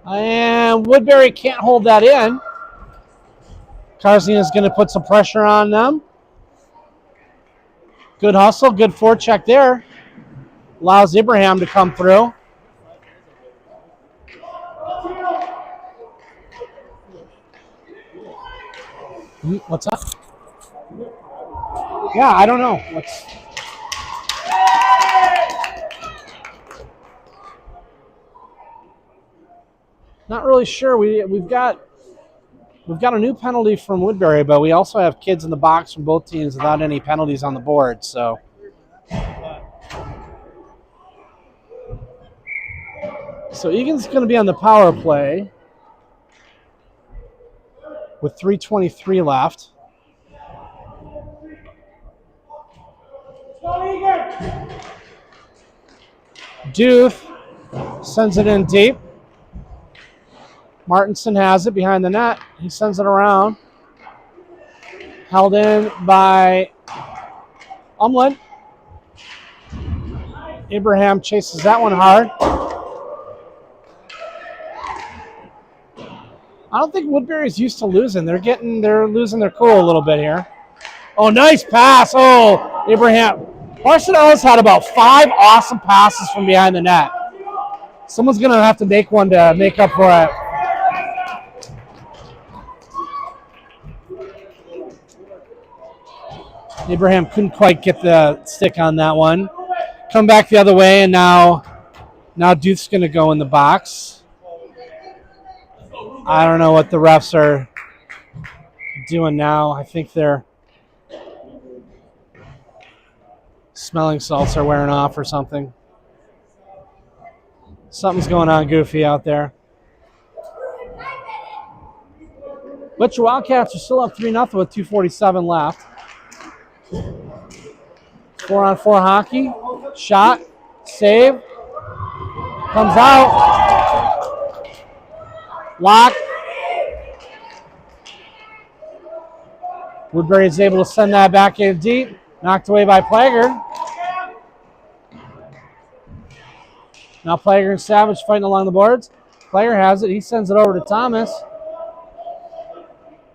And Woodbury can't hold that in. Carzine is going to put some pressure on them. Good hustle, good forecheck there. Allows Ibrahim to come through. What's up? Yeah, I don't know. Not really sure. We've got a new penalty from Woodbury, but we also have kids in the box from both teams without any penalties on the board. So Egan's going to be on the power play with 3:23 left. Duth sends it in deep. Martinson has it behind the net. He sends it around. Held in by Umlin. Ibrahim chases that one hard. I don't think Woodbury's used to losing. They're losing their cool a little bit here. Oh, nice pass. Oh, Ibrahim. Barcelona's had about 5 awesome passes from behind the net. Someone's going to have to make one to make up for it. Ibrahim couldn't quite get the stick on that one. Come back the other way, and now Duth's going to go in the box. I don't know what the refs are doing now. I think they're smelling salts are wearing off or something. Something's going on goofy out there. Butcher Wildcats are still up 3-0 with 2:47 left. 4-on-4 hockey. Shot. Save. Comes out. Lock. Woodbury is able to send that back in deep. Knocked away by Plager. Now Plager and Savage fighting along the boards. Plager has it. He sends it over to Thomas.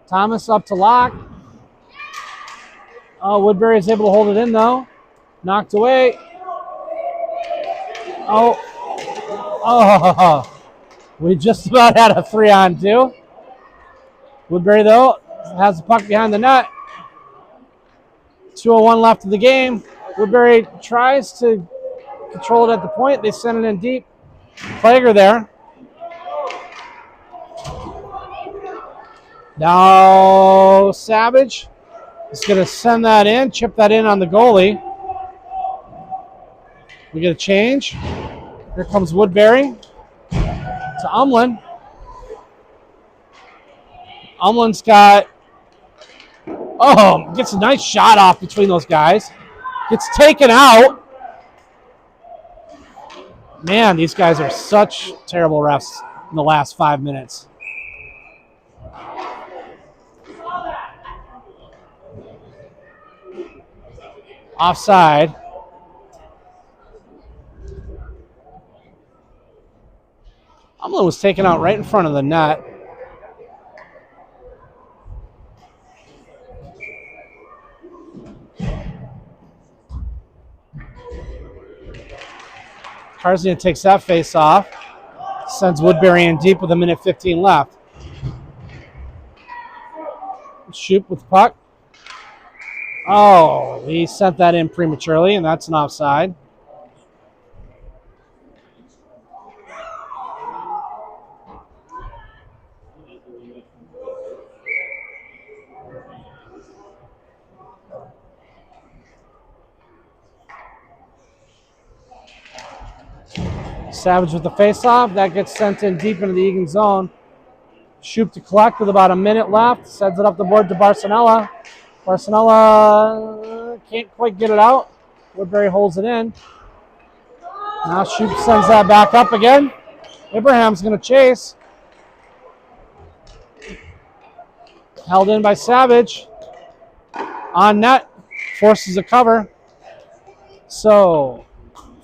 Thomas up to Locke. Oh, Woodbury is able to hold it in, though. Knocked away. Oh. We just about had a 3-on-2. Woodbury, though, has the puck behind the net. 2:01 left of the game. Woodbury tries to control it at the point. They send it in deep. Plager there. Now Savage is going to send that in, chip that in on the goalie. We get a change. Here comes Woodbury to Umlin. Umlin's got, gets a nice shot off between those guys. Gets taken out. Man, these guys are such terrible refs in the last 5 minutes. Offside. Umlin was taken out right in front of the net. Karzina takes that face off. Sends Woodbury in deep with 1:15 left. Shoot with the puck. Oh, he sent that in prematurely, and that's an offside. Savage with the face-off. That gets sent in deep into the Eagan zone. Shoop to collect with about a minute left. Sends it up the board to Barcinella. Barcinella can't quite get it out. Woodbury holds it in. Now Shoop sends that back up again. Abraham's going to chase. Held in by Savage. On net. Forces a cover. So,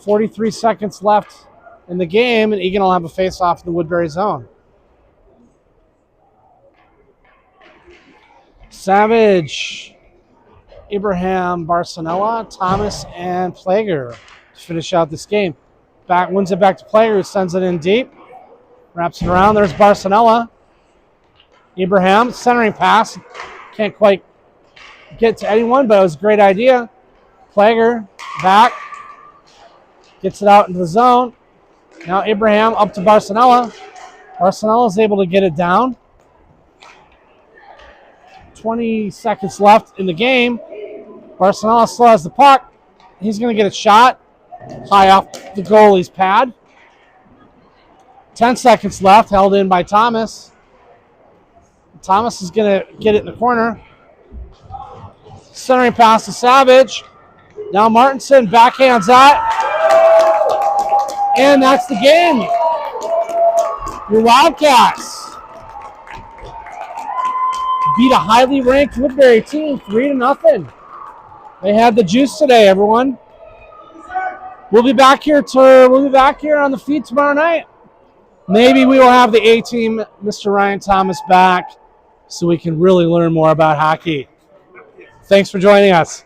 43 seconds left in the game, and Eagan will have a face-off in the Woodbury zone. Savage, Abraham, Barcinella, Thomas, and Plager to finish out this game. Wins it back to Plager, who sends it in deep. Wraps it around. There's Barcinella. Abraham, centering pass. Can't quite get to anyone, but it was a great idea. Plager, back. Gets it out into the zone. Now Abraham up to Barcinella. Barcinella is able to get it down. 20 seconds left in the game. Barcinella still has the puck. He's going to get a shot high off the goalie's pad. 10 seconds left, held in by Thomas. Thomas is going to get it in the corner. Centering pass to Savage. Now Martinson backhands that. And that's the game. Your Wildcats beat a highly ranked Woodbury team 3-0. They had the juice today, everyone. We'll be back here on the feed tomorrow night. Maybe we will have the A-team, Mr. Ryan Thomas, back so we can really learn more about hockey. Thanks for joining us.